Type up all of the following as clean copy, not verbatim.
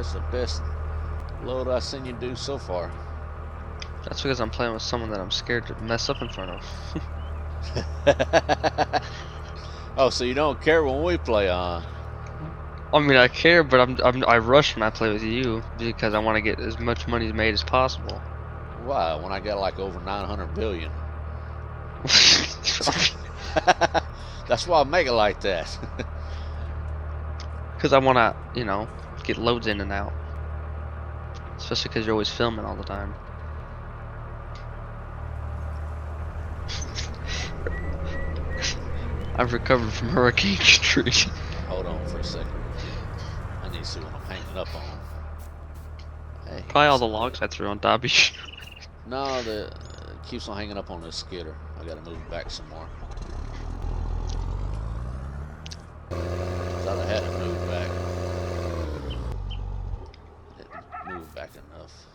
That's the best load I've seen you do so far. That's because I'm playing with someone that I'm scared to mess up in front of. Oh, so you don't care when we play, huh? I mean, I care, but I rush when I play with you because I want to get as much money made as possible. Why? When I got like over 900 billion. That's why I make it like that. Because I want to, get loads in and out. Especially because you're always filming all the time. I've recovered from Hurricane Katrina. Hold on for a second. I need to see what I'm hanging up on. Hey, Probably all the logs I threw on top of you. no, it keeps on hanging up on this skidder. I gotta move it back some more. Thought I had it moved back. Didn't move back enough.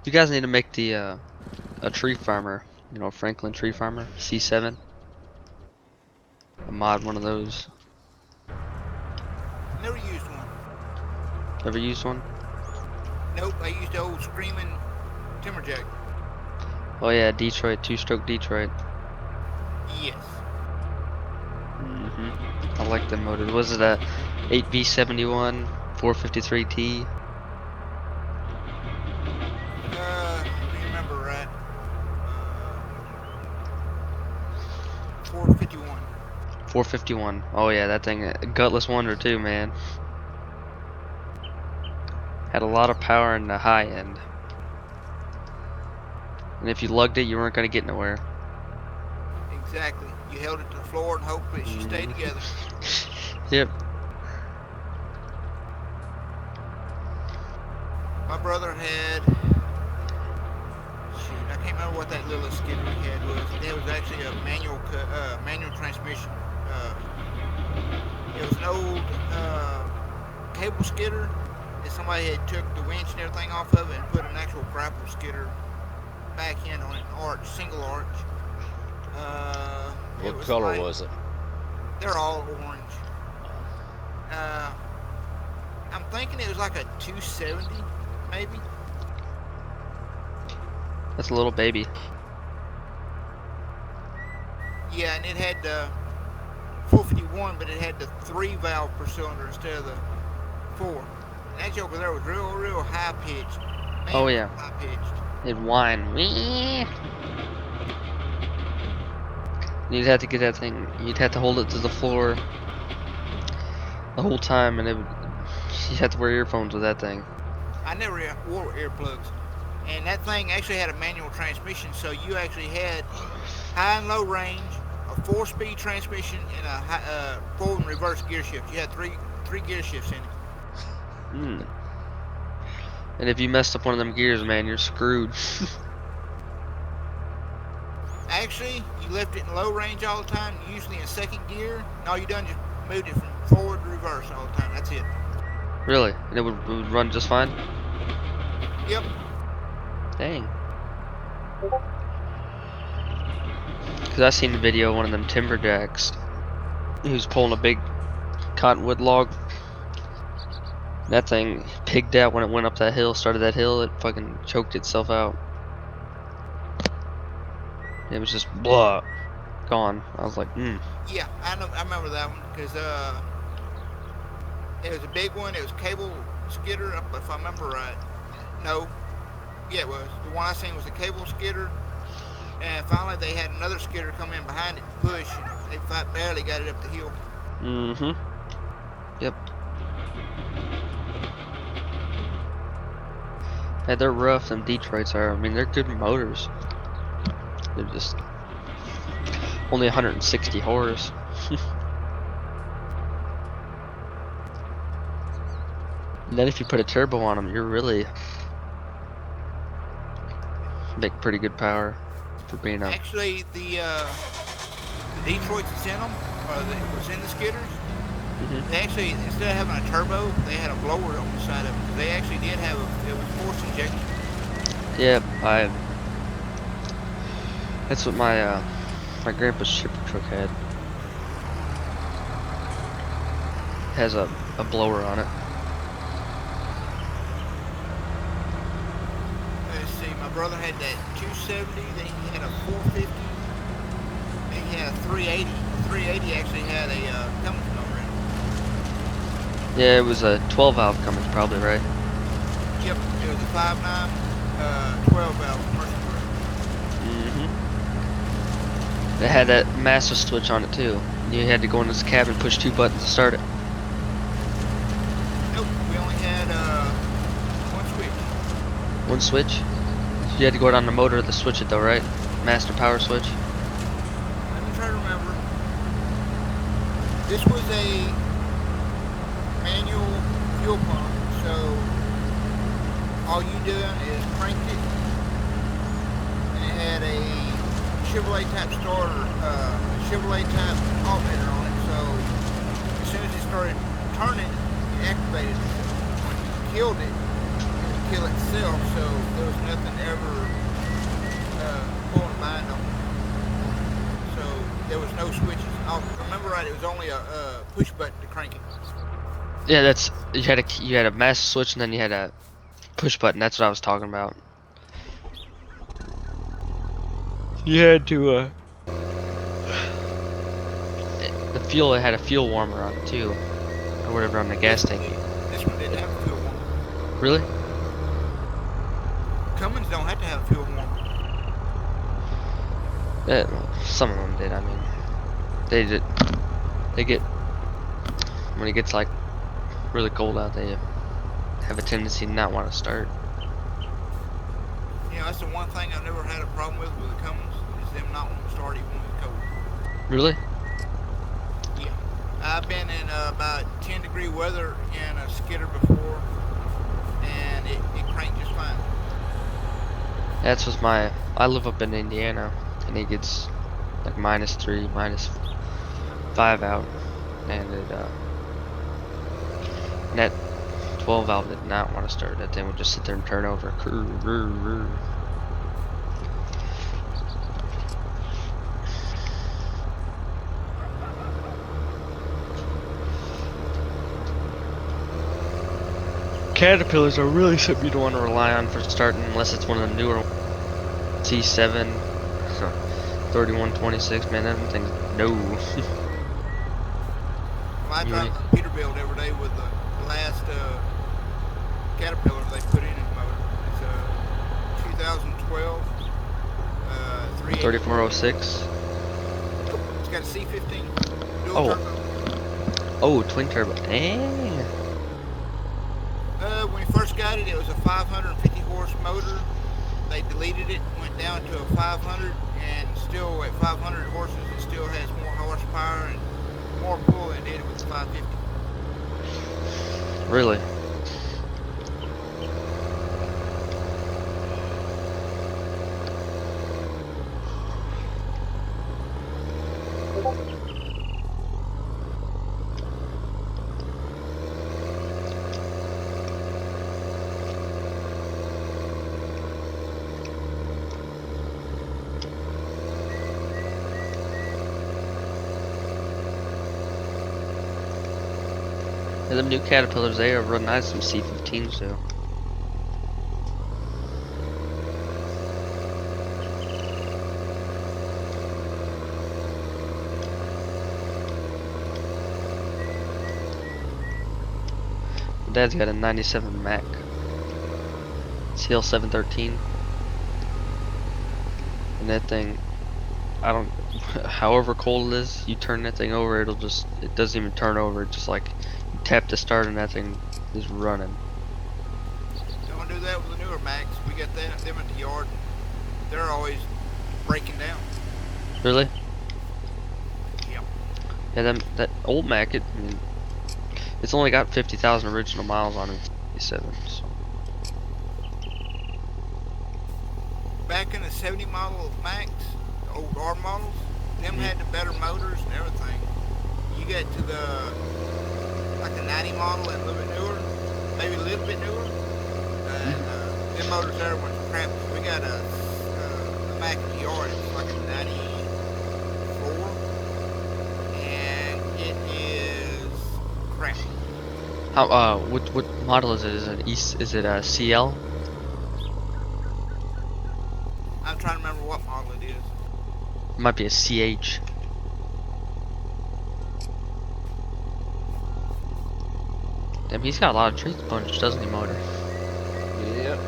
You guys need to make the a tree farmer, Franklin tree farmer, C7. A mod one of those. Never used one. Ever used one? Nope, I used the old Screaming Timberjack. Oh yeah, Detroit, two-stroke Detroit. Yes. I like them motors. Was it a 8V71, 453T? Remember right. 451. 451. Oh yeah, that thing, a gutless wonder too, man. Had a lot of power in the high end. And if you lugged it, you weren't gonna get nowhere. Exactly. You held it to the floor and hoped it should stay together. Yep. My brother had, shoot, I can't remember what that little skidder he had was. It was actually a manual transmission. It was an old cable skidder that somebody had took the winch and everything off of it and put an actual grapple skidder back in on an arch, single arch. What color was it? They're all orange. I'm thinking it was like a 270, maybe. That's a little baby. Yeah, and it had 451, but it had the 3 valve per cylinder instead of the 4. And that joker there was real high pitched. Man, Oh yeah. high pitched. It'd whine. You'd have to get that thing. You'd have to hold it to the floor the whole time, and you'd have to wear earphones with that thing. I never wore earplugs, and that thing actually had a manual transmission, so you actually had high and low range, a 4-speed transmission, and a forward and reverse gear shift. You had three gear shifts in it. And if you messed up one of them gears, man, you're screwed. Actually, you left it in low range all the time, usually in second gear, and all you done just moved it from forward to reverse all the time. That's it. Really? And it would run just fine? Yep. Dang. Because I seen the video of one of them timberjacks. He was pulling a big cottonwood log. That thing pigged out when it went up that hill, started that hill, it fucking choked itself out. It was just blah, gone. I was like, Yeah, I remember that one because it was a big one. It was cable skidder, if I remember right. No, yeah, it was. The one I seen was a cable skidder, and finally they had another skidder come in behind it and push, and they barely got it up the hill. Yep. Yeah, they're rough, them Detroits are. I mean, they're good motors. They're just only 160 horse. And then if you put a turbo on them, you're really make pretty good power for being up. Actually, the Detroits that's in them, or that was in the skidders, they actually, instead of having a turbo, they had a blower on the side of it. They actually did have it was force injection. Yeah, that's what my my grandpa's shipper truck had. Has a blower on it. brother had that 270, then he had a 450, then he had a 380. The 380 actually had a Cummins motor in it. Yeah, it was a 12 valve Cummins, probably, right? Yep, it was a 5.9, 12 valve commercial break. It had that master switch on it too. You had to go in this cabin, push 2 buttons to start it. Nope, we only had one switch. One switch? You had to go down the motor to switch it though, right? Master power switch. Let me try to remember. This was a manual fuel pump, so all you doing is crank it, and it had a Chevrolet type starter, Chevrolet type alternator on it, so as soon as it started turning, it activated itself. When you killed it, it would kill itself, so there was nothing ever pulling behind on it. So there was no switches. I remember right, it was only a push button to crank it. Yeah, that's you had a master switch and then you had a push button. That's what I was talking about. You had to the fuel, it had a fuel warmer on it too, or whatever on the gas tank. This one didn't have a fuel warmer. Really? Cummins don't have to have a fuel warmer. Well, some of them did. I mean, they did. They get when it gets like really cold out, they have a tendency to not want to start. You know, that's the one thing I've never had a problem with the Cummins, is them not wanting to start even when it's cold. Really? Yeah. I've been in about 10-degree weather in a skidder before, and it cranked just fine. That's what's my. I live up in Indiana, and it gets like -3, -5 out, and it and that 12 valve did not want to start. That thing would just sit there and turn over. Caterpillars are really something you don't want to rely on for starting unless it's one of the newer T7 3126. Man, that thing's no. Well, I drive a Peterbilt every day with the last Caterpillar they put in his motor. It's a 2012 3406. It's got a C15 dual Oh. turbo. Oh, twin turbo. Dang. When we first got it, it was a 550 horse motor. They deleted it, went down to a 500, and still at 500 horses, it still has more horsepower and more pull than it did with the 550. Really? Yeah, them new Caterpillars, they are real nice, some C15s too. Dad's got a 97 Mac. CL713. And that thing, I don't, however cold it is, you turn that thing over, it doesn't even turn over, it's just like, you tap the start and that thing is running. Don't do that with the newer Macs. We got them at the yard. They're always breaking down. Really? Yeah. Yeah, that old Mac, I mean, it's only got 50,000 original miles on it, 57, so. Back in the 70 model Macs, the old R models, them had the better motors and everything. You get to the like the 90 model and a little bit newer, maybe a little bit newer, and them motors there were crap. We got a Mac in the yard. It's like a 94, and it is crap. How, what model is it? Is it a CL? I'm trying to remember what model it is. It might be a CH. Damn, he's got a lot of trees punched, doesn't he, Motor? Yep.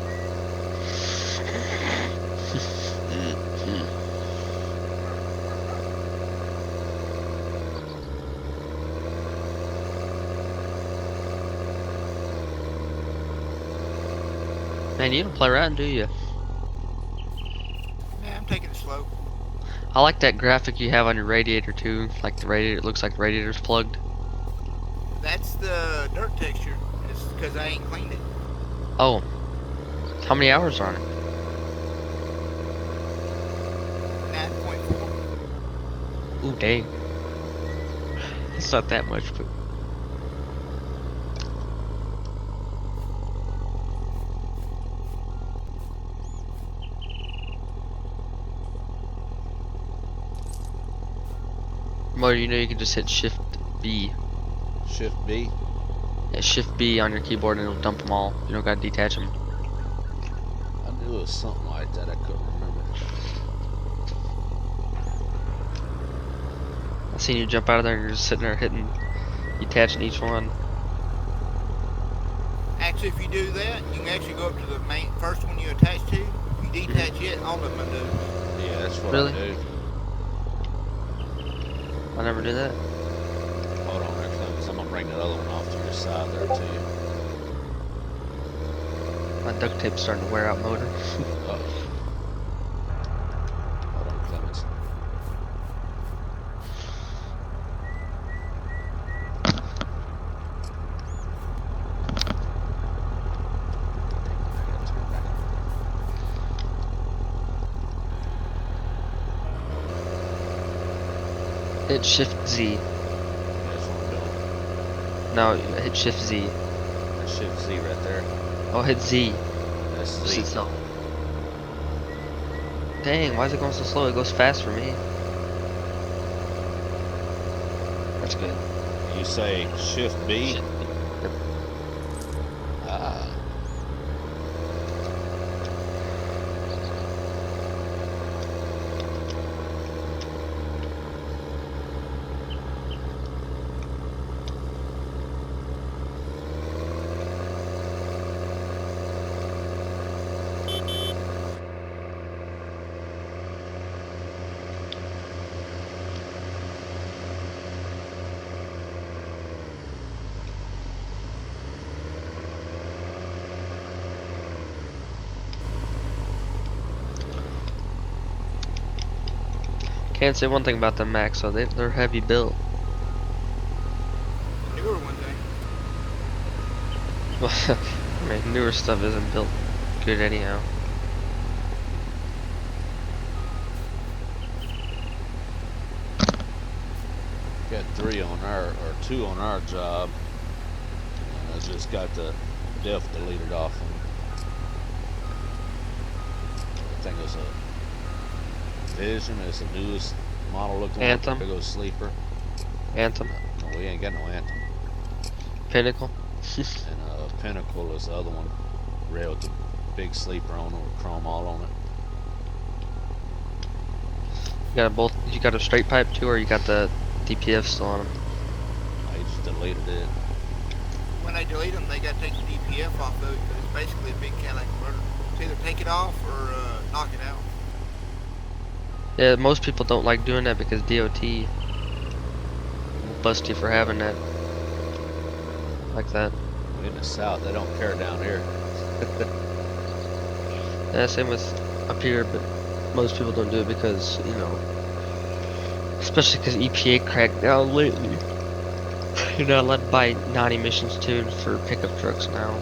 Man, you don't play around, do you? Yeah, I'm taking it slow. I like that graphic you have on your radiator too. Like the radiator, it looks like the radiator's plugged. That's the dirt texture. It's because I ain't cleaned it. Oh, how many hours are on it? 9.4. Ooh, dang. It's not that much, but Motor, you know you can just hit Shift B. Shift B. Yeah, Shift B on your keyboard and it'll dump them all. You don't gotta detach them. I knew it was something like that. I couldn't remember. I seen you jump out of there and you're just sitting there hitting, detaching each one. Actually, if you do that, you can actually go up to the main first one you attach to. If you detach it, all of them undo. Yeah, that's what Really? I do. I never do that. Hold on there, Clemens. I'm gonna bring that other one off to your side there too. My duct tape's starting to wear out, Motor. Uh-oh. Hold on, Clemens. I gotta turn back on. Hit Shift Z. Yeah, that's what I'm doing. No, hit Shift Z. That's Shift Z right there. Oh, hit Z. That's Just Z. hit Z. Dang, why is it going so slow? It goes fast for me. That's good. You say Shift B? Yep. Ah. Can't say one thing about them Macs, so they're heavy built. The newer ones ain't. I mean, newer stuff isn't built good anyhow. Got 3 on our, or 2 on our job. And I just got the def deleted off them. I think it's a Vision. It's the newest model looking like a Anthem. big old sleeper. Anthem. No, we ain't got no Anthem. Pinnacle. And Pinnacle is the other one. Red with the big sleeper on it with chrome all on it. You got both. You got a straight pipe too, or you got the DPF still on them? I just deleted it. When they delete them, they got to take the DPF off of it because it's basically a big Cadillac converter. It's either take it off or knock it out. Yeah, most people don't like doing that because DOT will bust you for having that like that. In the south, they don't care down here. Yeah, same with up here, but most people don't do it because, you know, especially because EPA cracked down lately. You're not allowed to buy non-emissions tuned for pickup trucks now.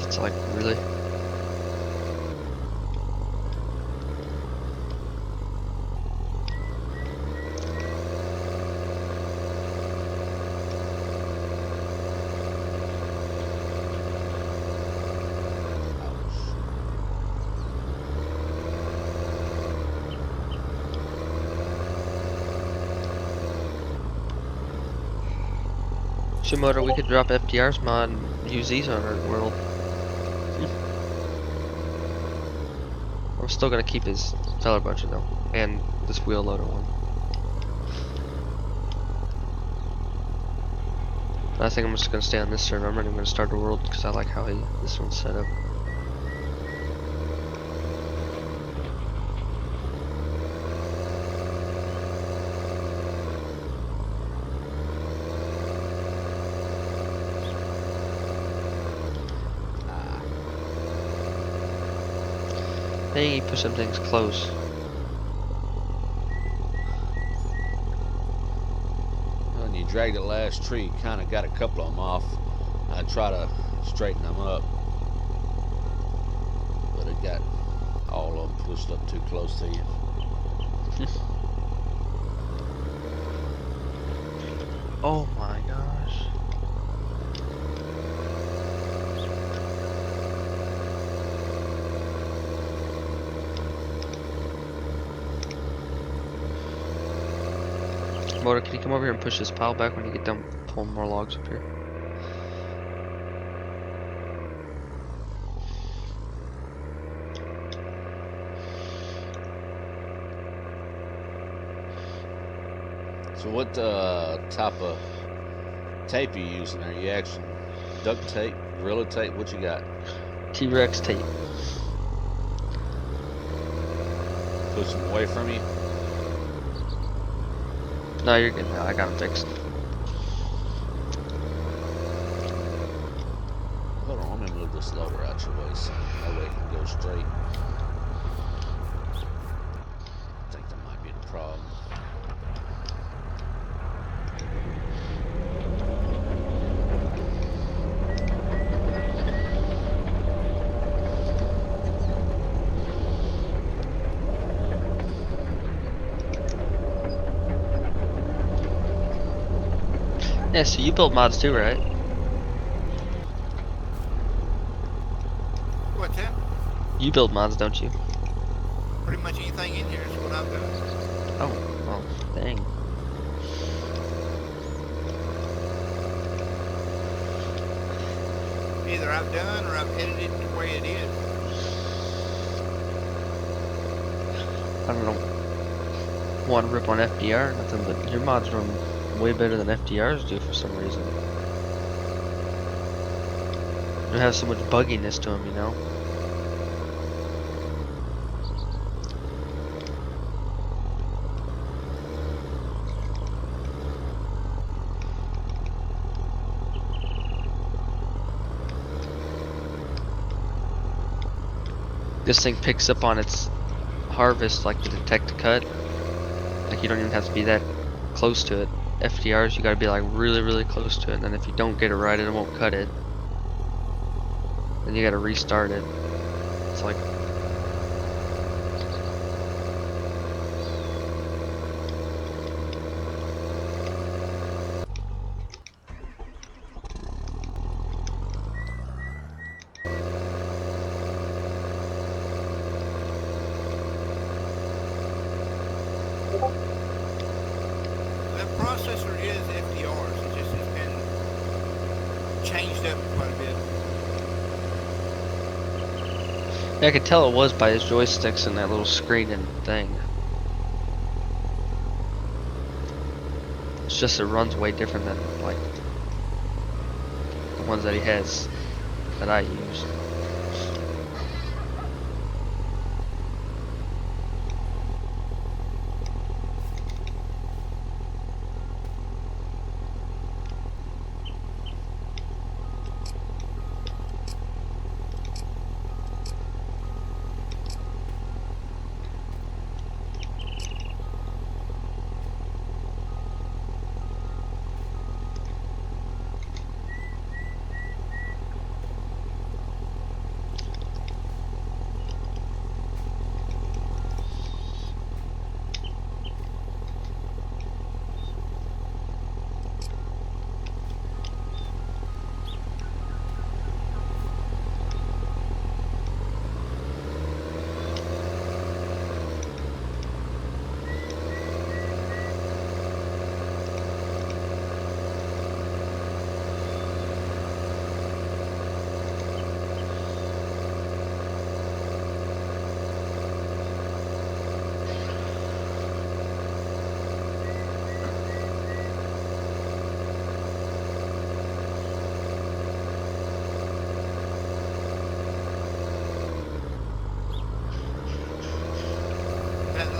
It's like, really? Shimoda, we could drop FDR's mod and use these on our world. I'm still gonna keep his feller buncher though, and this wheel loader one. But I think I'm just gonna stay on this server. I'm not even gonna start the world because I like how this one's set up. Dang, you put some things close. When you drag the last tree, you kind of got a couple of them off. I try to straighten them up, but it got all of them pushed up too close to you. Oh my gosh. Motor, can you come over here and push this pile back when you get done pulling more logs up here? So what type of tape are you using? Are you actually duct tape, Gorilla tape? What you got? T-Rex tape. Push them away from you? No, you're good now. I got them fixed. Hold on, let me move this loader out your way so that way it can go straight. I think that might be the problem. Yeah, so you build mods too, right? What's that? You build mods, don't you? Pretty much anything in here is what I've done. Oh, well, dang. Either I've done or I've edited it the way it is. I don't know. Want to rip on FDR or nothing, but your mods run way better than FDRs do for some reason. They have so much bugginess to them, you know? This thing picks up on its harvest like to detect a cut. Like you don't even have to be that close to it. FDRs you gotta be like really close to it, and then if you don't get it right it won't cut it. Then you gotta restart it. It's like That processor is FDRs. It's just it's been changed up quite a bit. yeah, I could tell it was by his joysticks and that little screen and thing. It's just it runs way different than like the ones that he has that I use.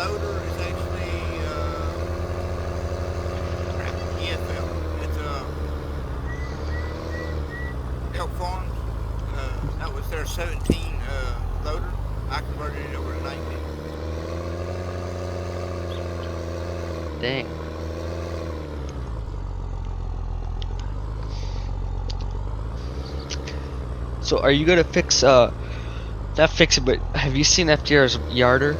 loader is actually crap, EFL. It's Elk Farms. That was their 17 loader. I converted it over to 19. Dang. So are you gonna fix not fix it, but have you seen FDR's yarder?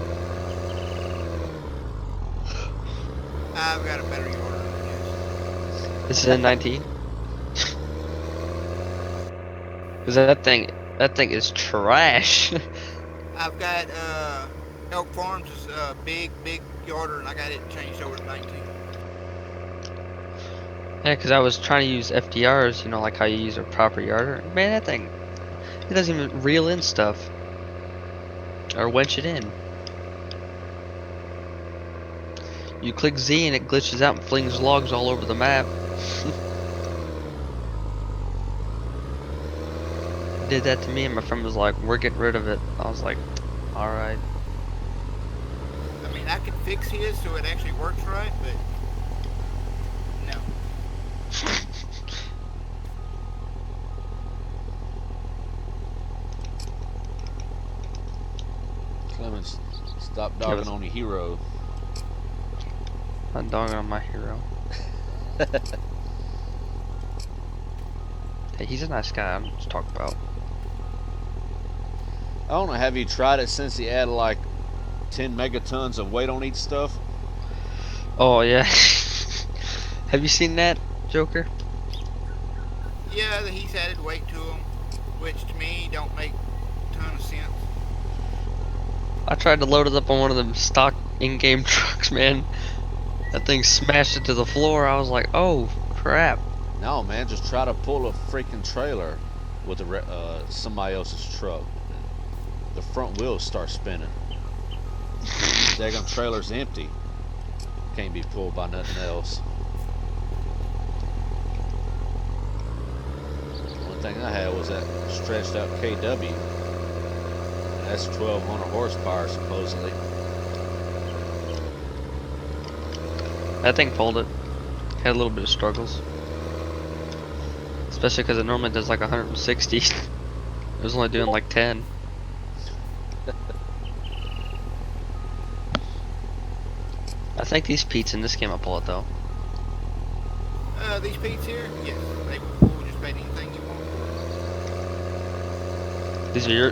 I've got a better yarder than his. This is in 19. Cause that thing is trash. I've got Elk Farms is a big yarder, and I got it changed over to 19. Yeah, cause I was trying to use FDR's, you know, like how you use a proper yarder. Man, that thing, it doesn't even reel in stuff or winch it in. You click Z and it glitches out and flings logs all over the map. Did that to me, and my friend was like, "We're getting rid of it." I was like, "All right." I mean, I could fix his so it actually works right, but no. Clemens, stop Yeah, dogging on your hero. I'm dogging on my hero. Hey, he's a nice guy. I'm just talking about. I don't know, have you tried it since he added like 10 megatons of weight on each stuff? Oh yeah. Have you seen that, Joker? Yeah, he's added weight to them, which to me don't make a ton of sense. I tried to load it up on one of them stock in-game trucks, man. That thing smashed it to the floor. I was like, oh crap. No, man, just try to pull a freaking trailer with somebody else's truck. The front wheels start spinning. Daggum trailer's empty. Can't be pulled by nothing else. One thing I had was that stretched out KW. That's 1,200 horsepower supposedly. That thing pulled it. Had a little bit of struggles. Especially because it normally does like 160. It was only doing like 10. I think these Pete's in this game will pull it though. These Pete's here, yes, they will pull just about anything you want.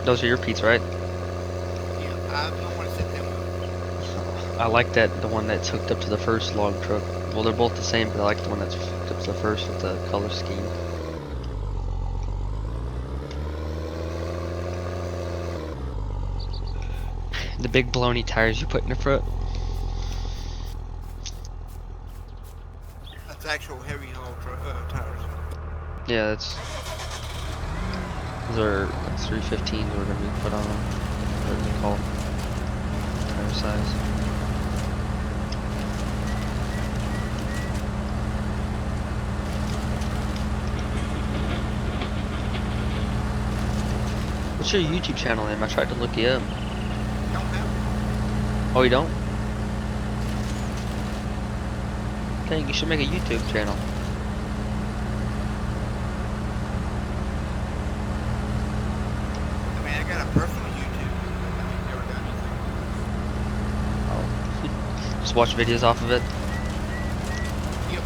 Those are your Pete's, right? Yeah, I don't want to set them up. I like the one that's hooked up to the first log truck. Well, they're both the same, but I like the one that's hooked up to the first with the color scheme. The big baloney tires you put in the front. That's actual heavy haul tires. Yeah, those are like 315s or whatever you put on them. Whatever they're called. Tire size. What's your YouTube channel name? I tried to look you up. Don't have Oh, you don't? Dang, you should make a YouTube channel. I mean, I got a personal YouTube. I've never done anything. Oh. Just watch videos off of it. Yep.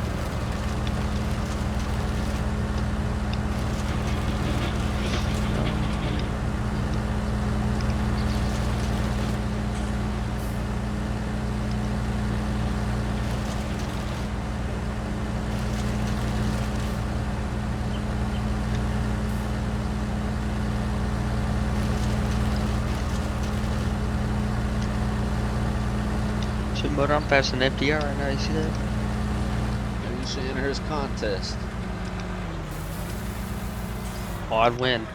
But I'm passing FDR right now, you see that? Maybe you should enter his contest. Oh, I'd win.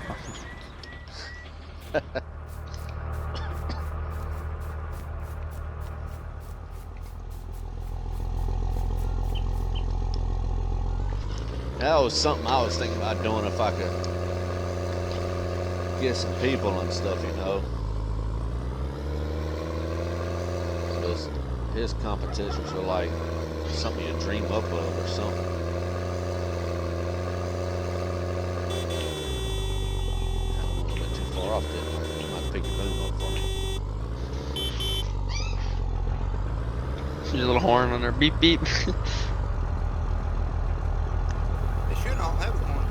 That was something I was thinking about doing if I could get some people and stuff, you know. But his competitions are like something you dream up of or something. Kind of went a bit too far off, didn't I? You might pick your boom up for me. Your little horn on there, beep beep. They should all have one.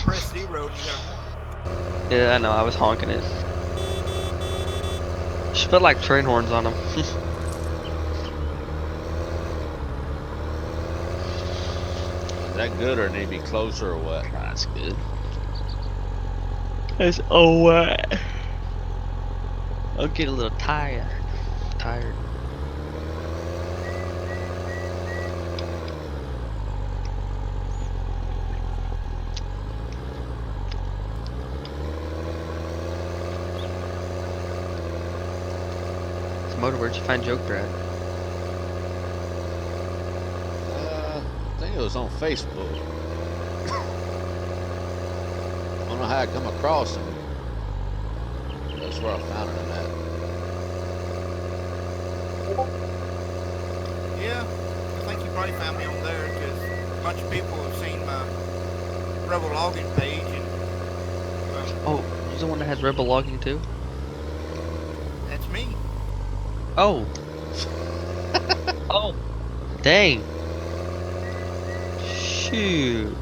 Press 0 and you got a horn. Yeah, I know. I was honking it. Should put like train horns on them. Is that good or need to be closer or what? That's good. That's alright. I'll get a little tired. Motor, where'd you find Joker at? I think it was on Facebook. I don't know how I come across him. That's where I found him at. Yeah, I think you probably found me on there because a bunch of people have seen my Rebel Logging page and Oh, you're the one that has Rebel Logging too? that's me. Oh. Oh. Dang. Shoot.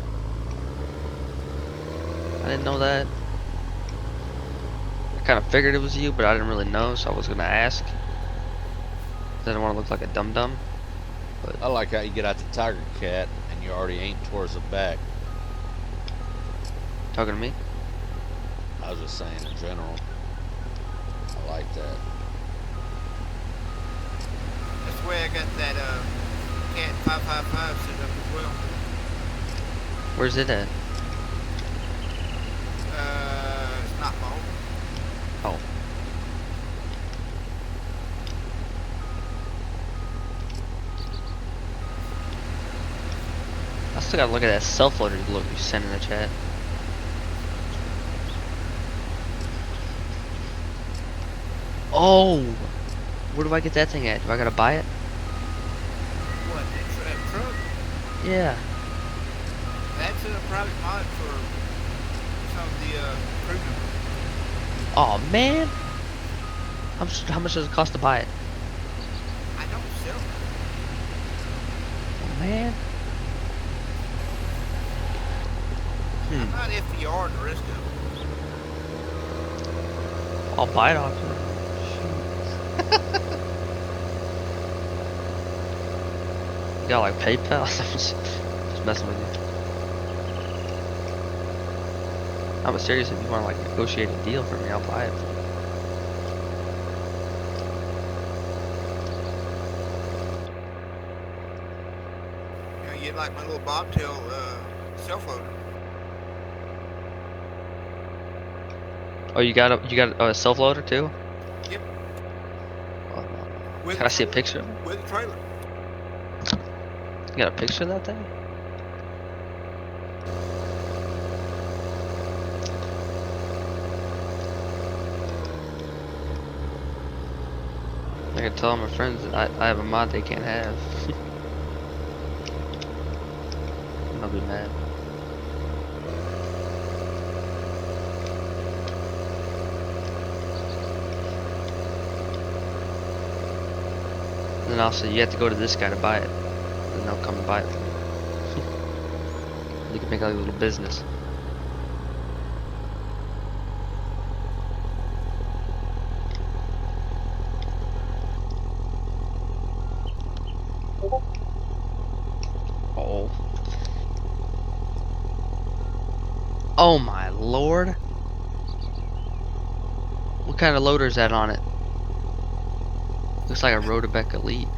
I didn't know that. I kind of figured it was you, but I didn't really know, so I was gonna ask. I didn't want to look like a dum-dum. But I like how you get out the Tiger Cat and you already aimed towards the back. talking to me? I was just saying in general. I like that. That's the way I got that Cat 555 set up as well. Where's it at? It's not bald. Oh. I still gotta look at that self-loader look you sent in the chat. Oh! Where do I get that thing at? Do I gotta buy it? What, that truck? Yeah. That's a private mod for some of the crew members. Oh man! How much does it cost to buy it? I don't sell them. Oh man. I'm not FDR and the rest of them. I'll buy it off you. You got like PayPal? I'm just messing with you. I'm serious. If you want to like negotiate a deal for me, I'll buy it. You know, you get like my little bobtail self-loader. Oh, you got a self loader too? Yep. Oh, With can I see a picture of it? With a trailer. You got a picture of that thing? I can tell my friends that I have a mod they can't have. I'll be mad. And then also you have to go to this guy to buy it. And they'll come and buy it for you. You can make like a little business. Oh. Oh my lord. What kind of loader is that on it? Looks like a Rotobeck Elite.